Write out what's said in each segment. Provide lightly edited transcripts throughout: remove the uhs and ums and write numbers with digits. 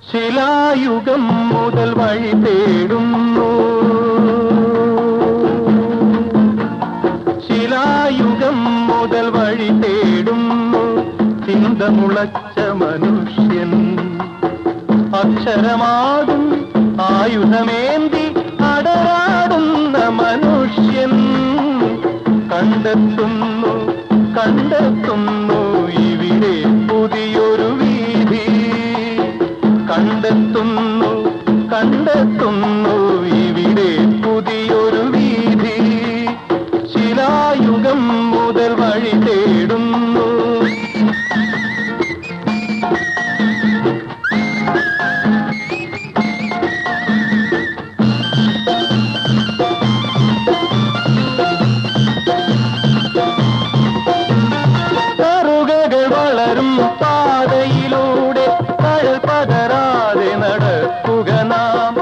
ശിലായുഗം മുതൽ വഴി തേടുന്നു, ശിലായുഗം മുതൽ വഴി തേടുന്നു ചിന്തമുളച്ച മനുഷ്യൻ. അക്ഷരമാകും ആയുധമേന്തി അടരാടുന്ന മനുഷ്യൻ. കണ്ടെത്തുന്നു കണ്ടെത്തുന്നു ഇവിടെ പുതിയൊരു വീഥി. കണ്ടെത്തുന്നു കണ്ടെത്തുന്നു ഇവിടെ പുതിയൊരു വീഥി. ശിലായുഗം മുതൽ വഴി തേടുന്നു. കറുകകൾ വളരും പാതയിലൂടെ കഴൽ പതരാതെ നടക്കുക നാം.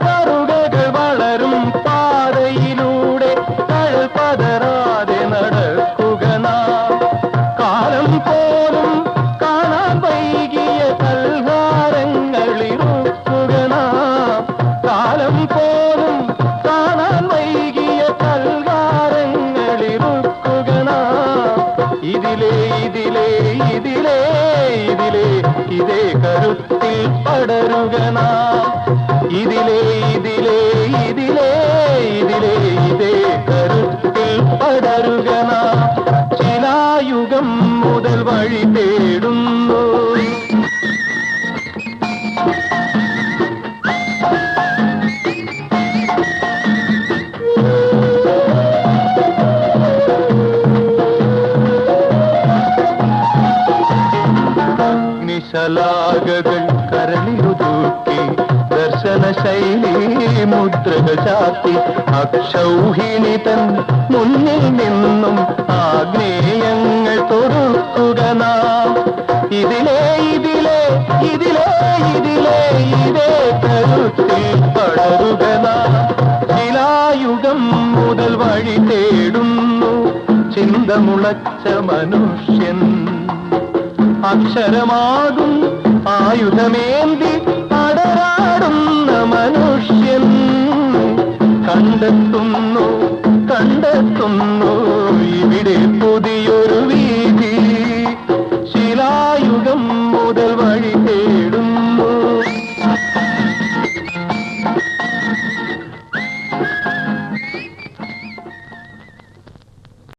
കറുകകൾ വളരും പാതയിലൂടെ കഴൽ പതരാതെ നടക്കുക നാം. കാലം പോലും കാണാൻ വൈകിയ കൽഹാരങ്ങളിറുക്കുക നാം. കാലം പോലും കാണാൻ വൈകിയ കൽഹാരങ്ങളിറുക്കുക നാം. ഇതിലേ ഇതിലേ ഇതിലേ ഇതിലേ ഇതേ കരുത്തിൽ പടരുക നാം. ഇതിലേ ഇതിലേ ഇതിലേ ഇതിലേ ഇതേ കരുത്തിൽ പടരുക നാം. ശിലായുഗം മുതൽ വഴി തേടുന്നു. നിശലാകകൾ കരളിലുതൂക്കി ദർശന ശൈലി മുദ്രക ചാത്തി. അക്ഷൗഹിണി തൻ മുന്നിൽ നിന്നും ആഗ്നേയങ്ങൾ തൊടുക്കുക നാം. ഇതിലേ ഇതിലേ ഇതിലേ ഇതിലേ ഇതേ കരുത്തിൽ പടരുക നാം. ശിലായുഗം മുതൽ വഴി തേടുന്നു ചിന്തമുളച്ച മനുഷ്യൻ. അക്ഷരമാകും ആയുധമേന്തി അടരാടുന്ന മനുഷ്യൻ. കണ്ടെത്തുന്നു കണ്ടെത്തുന്നു